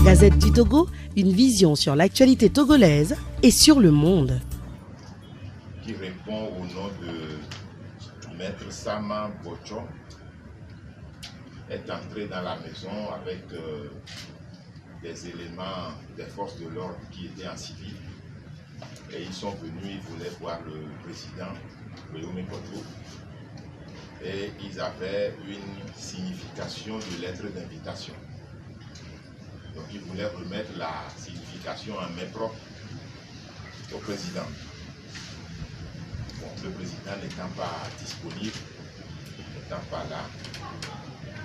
Gazette du Togo, une vision sur l'actualité togolaise et sur le monde. Qui répond au nom de Maître Sama Bocho est entré dans la maison avec des éléments des forces de l'ordre qui étaient en civil. Et ils sont venus, ils voulaient voir le président, Guillaume Koto. Et ils avaient une signification de lettre d'invitation. Donc ils voulaient remettre la signification en main propre au président. Bon, le président n'étant pas disponible, n'étant pas là,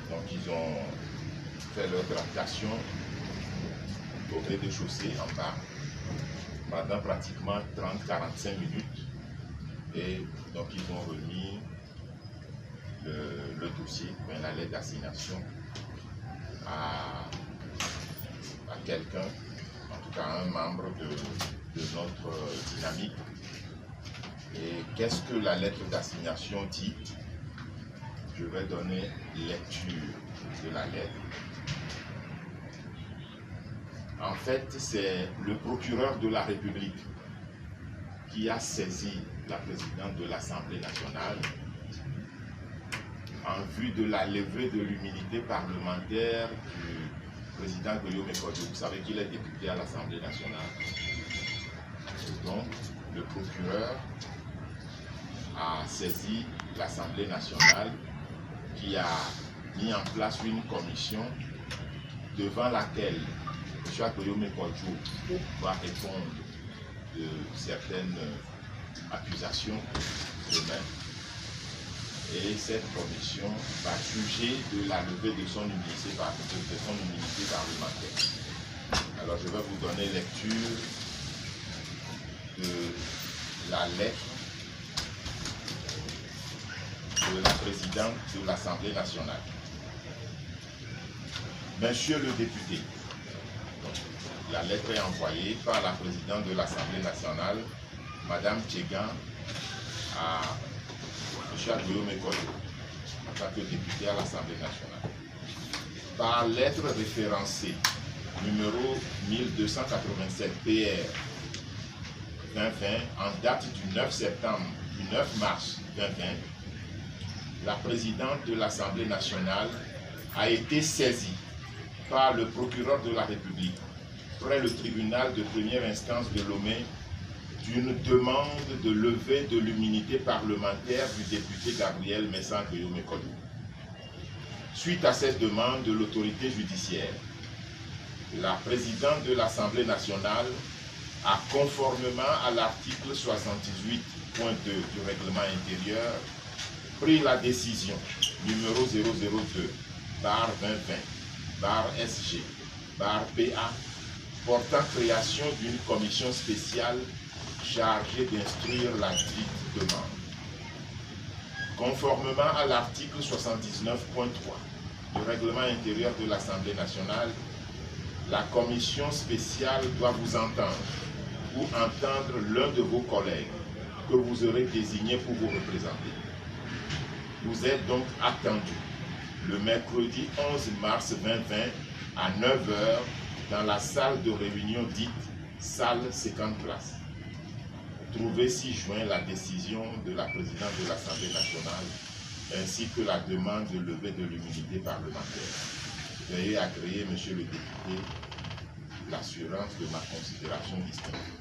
donc ils ont fait leur tractation au rez-de-chaussée en bas pendant pratiquement 30-45 minutes. Et donc ils ont remis le dossier, la lettre d'assignation à quelqu'un, en tout cas un membre de notre dynamique. Et qu'est-ce que la lettre d'assignation dit? Je vais donner lecture de la lettre. En fait, c'est le procureur de la République qui a saisi la présidente de l'Assemblée nationale en vue de la levée de l'immunité parlementaire du président Guillaume Koto. Vous savez qu'il est député à l'Assemblée nationale. Et donc, le procureur a saisi l'Assemblée nationale qui a mis en place une commission devant laquelle M. Guillaume Koto va répondre de certaines accusations demain. Et cette commission va juger de la levée de son immunité parlementaire. Alors je vais vous donner lecture de la lettre de la présidente de l'Assemblée nationale. Monsieur le député, la lettre est envoyée par la présidente de l'Assemblée nationale, Madame Tchegan, à M. Guillaume Koto, en tant que député à l'Assemblée nationale. Par lettre référencée numéro 1287 PR 2020, en date du 9 mars 2020, la présidente de l'Assemblée nationale a été saisie par le procureur de la République près le tribunal de première instance de Lomé d'une demande de levée de l'immunité parlementaire du député Gabriel Mensah Guillaume Koto. Suite à cette demande de l'autorité judiciaire, la présidente de l'Assemblée nationale a, conformément à l'article 78.2 du règlement intérieur, pris la décision numéro 002/2020/SG/PA portant création d'une commission spéciale chargée d'instruire la dite demande. Conformément à l'article 79.3 du règlement intérieur de l'Assemblée nationale, la commission spéciale doit vous entendre ou entendre l'un de vos collègues que vous aurez désigné pour vous représenter. Vous êtes donc attendu le mercredi 11 mars 2020 à 9 h dans la salle de réunion dite salle 50 places. Trouvez ci-joint la décision de la présidente de l'Assemblée nationale ainsi que la demande de levée de l'immunité parlementaire. Veuillez agréer, monsieur le député, l'assurance de ma considération distincte.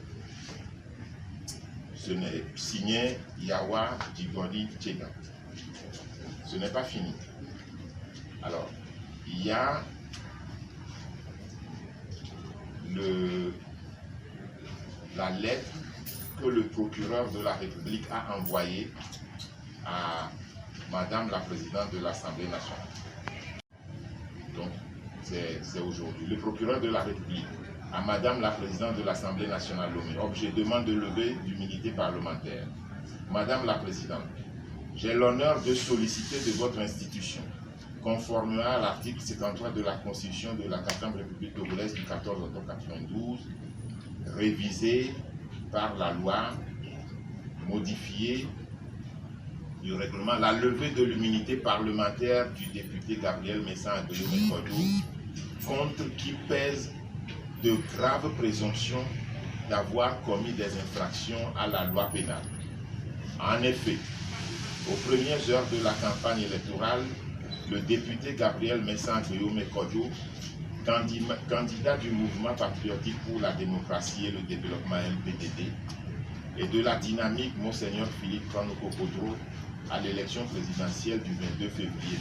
Ce n'est signé Yawa Djigoni Tchegan. Ce n'est pas fini. Alors, il y a la lettre que le procureur de la République a envoyée à Madame la Présidente de l'Assemblée nationale. Donc, c'est aujourd'hui. Le procureur de la République à Madame la Présidente de l'Assemblée nationale, objet demande de levée d'immunité parlementaire. Madame la Présidente, j'ai l'honneur de solliciter de votre institution, conformément à l'article 53 de la Constitution de la 4e République togolaise du 14 octobre 1992, révisée par la loi modifiée du règlement, la levée de l'immunité parlementaire du député Gabriel Mensah Guillaume Koto, contre qui pèse de graves présomptions d'avoir commis des infractions à la loi pénale. En effet, aux premières heures de la campagne électorale, le député Gabriel Mensah Guillaume Kodjo, candidat du mouvement patriotique pour la démocratie et le développement MPDD, et de la dynamique Monseigneur Philippe Fanoko-Kodjo à l'élection présidentielle du 22 février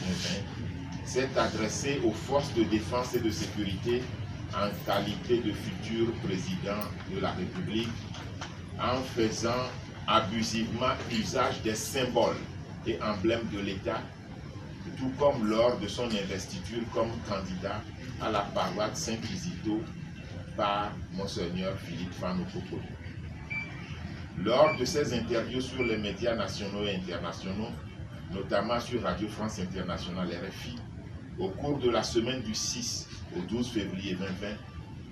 2020, s'est adressé aux forces de défense et de sécurité en qualité de futur président de la République, en faisant abusivement usage des symboles et emblèmes de l'État, tout comme lors de son investiture comme candidat à la paroisse Saint-Kizito par Monseigneur Philippe Fanoko-Kodjo. Lors de ses interviews sur les médias nationaux et internationaux, notamment sur Radio France Internationale RFI, au cours de la semaine du 6 au 12 février 2020,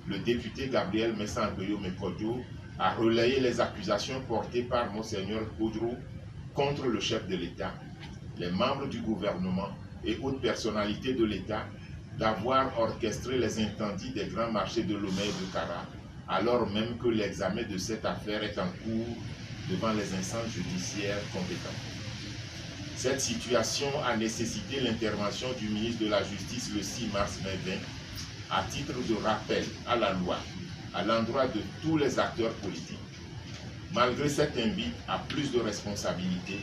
le député Gabriel Mensah Guillaume Kodjo a relayé les accusations portées par Monseigneur Kodjo contre le chef de l'État, les membres du gouvernement et autres personnalités de l'État d'avoir orchestré les incendies des grands marchés de Lomé et de Kara, alors même que l'examen de cette affaire est en cours devant les instances judiciaires compétentes. Cette situation a nécessité l'intervention du ministre de la Justice le 6 mars 2020 à titre de rappel à la loi à l'endroit de tous les acteurs politiques. Malgré cette invite à plus de responsabilités,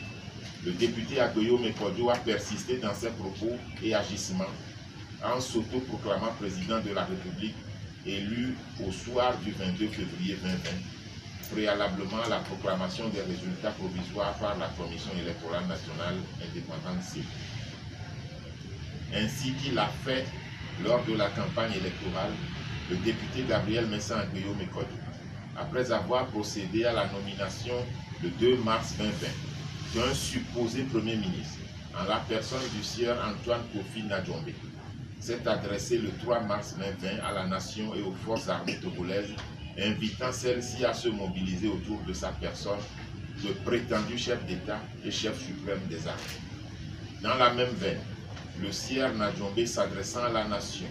le député Guillaume Kodjo a persisté dans ses propos et agissements en s'autoproclamant président de la République élu au soir du 22 février 2020, préalablement à la proclamation des résultats provisoires par la Commission électorale nationale indépendante CENI. Ainsi qu'il l'a fait lors de la campagne électorale, le député Gabriel Mensah Guillaume Kodjo, après avoir procédé à la nomination le 2 mars 2020 d'un supposé Premier ministre, en la personne du sieur Antoine Kofi Nadjombe, s'est adressé le 3 mars 2020 à la nation et aux forces armées togolaises, invitant celles-ci à se mobiliser autour de sa personne, de prétendu chef d'État et chef suprême des armées. Dans la même veine, le sieur Nadjombe s'adressant à la nation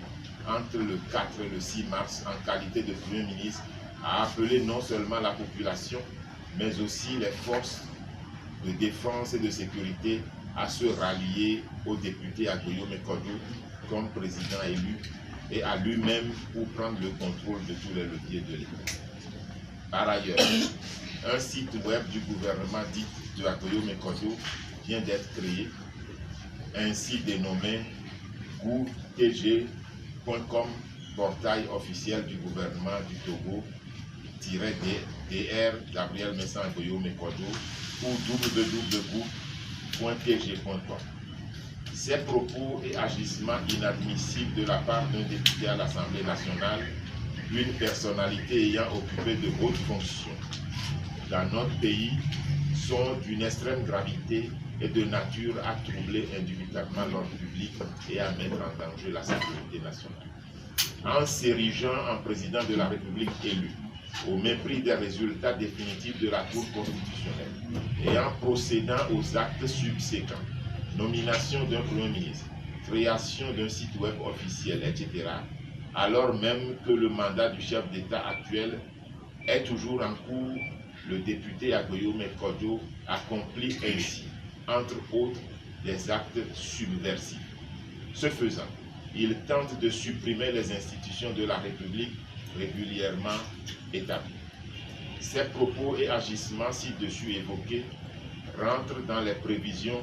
entre le 4 et le 6 mars en qualité de Premier ministre a appelé non seulement la population, mais aussi les forces de défense et de sécurité à se rallier au député Guillaume Kodjo comme président élu et à lui-même pour prendre le contrôle de tous les leviers de l'État. Par ailleurs, un site web du gouvernement dit de Guillaume Kodjo vient d'être créé, ainsi dénommé gouvtg.com, portail officiel du gouvernement du Togo, -dr Gabriel Mensah Guillaume Kodjo ou www.tg.com. Ces propos et agissements inadmissibles de la part d'un député à l'Assemblée nationale, une personnalité ayant occupé de hautes fonctions dans notre pays, sont d'une extrême gravité et de nature à troubler indubitablement l'ordre public et à mettre en danger la sécurité nationale. En s'érigeant en président de la République élu, au mépris des résultats définitifs de la Cour constitutionnelle et en procédant aux actes subséquents, nomination d'un Premier ministre, création d'un site web officiel, etc., alors même que le mandat du chef d'État actuel est toujours en cours, le député Guillaume Kodjo accomplit ainsi, entre autres, des actes subversifs. Ce faisant, il tente de supprimer les institutions de la République régulièrement établies. Ces propos et agissements ci-dessus évoqués rentrent dans les prévisions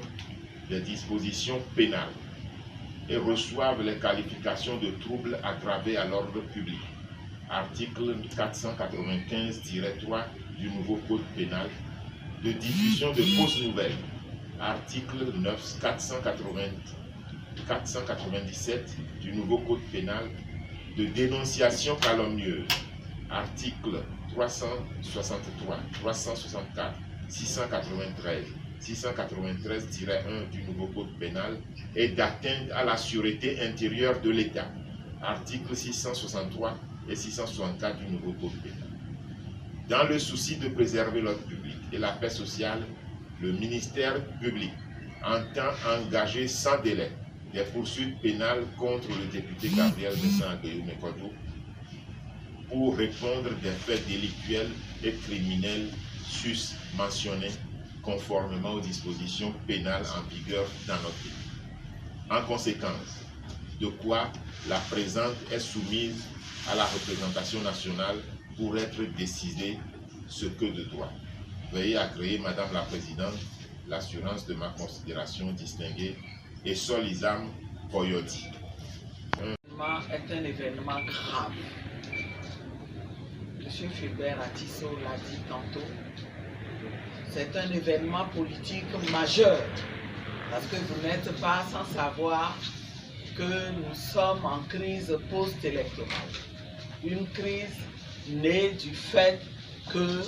des dispositions pénales et reçoivent les qualifications de troubles aggravés à l'ordre public, article 495-3 du nouveau code pénal, de diffusion de fausses nouvelles, article 497 du nouveau code pénal, de dénonciation calomnieuse, article 363, 364, 693, 693-1 du nouveau code pénal et d'atteinte à la sûreté intérieure de l'État, articles 663 et 664 du nouveau code pénal. Dans le souci de préserver l'ordre public et la paix sociale, le ministère public entend engager sans délai des poursuites pénales contre le député Gabriel Mensah Guillaume Kodjo pour répondre des faits délictuels et criminels sus-mentionnés conformément aux dispositions pénales en vigueur dans notre pays. En conséquence, de quoi la présente est soumise à la représentation nationale pour être décidée ce que de droit. Veuillez agréer, Madame la Présidente, l'assurance de ma considération distinguée et Solisam Koyoti. Est un événement grave. M. Fulbert Atisso l'a dit tantôt. C'est un événement politique majeur parce que vous n'êtes pas sans savoir que nous sommes en crise post-électorale. Une crise née du fait que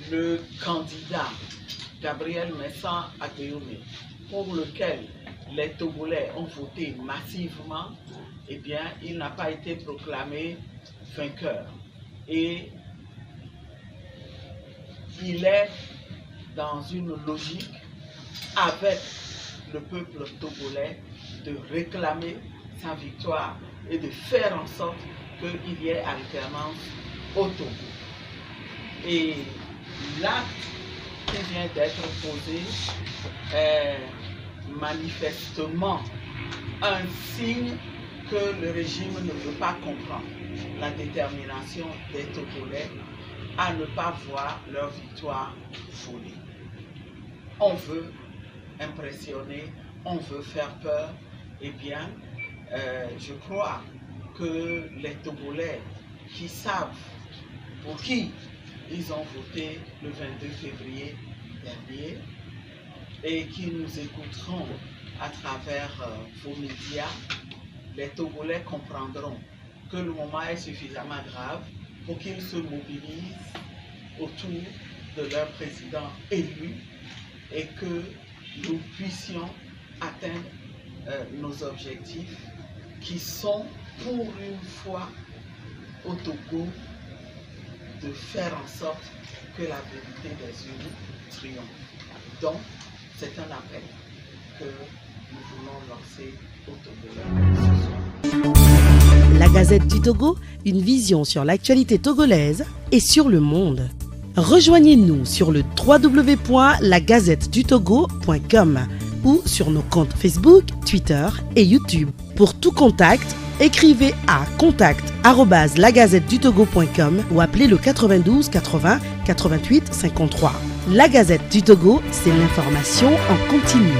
le candidat Gabriel Mensah Aguéoumé, pour lequel les Togolais ont voté massivement, eh bien, il n'a pas été proclamé vainqueur. Et il est dans une logique avec le peuple togolais de réclamer sa victoire et de faire en sorte qu'il y ait alternance au Togo. Et l'acte qui vient d'être posé est manifestement un signe que le régime ne veut pas comprendre la détermination des Togolais à ne pas voir leur victoire volée. On veut impressionner, on veut faire peur. Eh bien, je crois que les Togolais qui savent pour qui ils ont voté le 22 février dernier et qui nous écouteront à travers vos médias, les Togolais comprendront que le moment est suffisamment grave pour qu'ils se mobilisent autour de leur président élu et que nous puissions atteindre nos objectifs qui sont pour une fois au Togo de faire en sorte que la vérité des urnes triomphe. Donc, c'est un appel que nous voulons lancer au Togolais ce soir. La Gazette du Togo, une vision sur l'actualité togolaise et sur le monde. Rejoignez-nous sur le www.lagazettedutogo.com ou sur nos comptes Facebook, Twitter et YouTube. Pour tout contact, écrivez à contact@lagazettedutogo.com ou appelez le 92 80 88 53. La Gazette du Togo, c'est l'information en continu.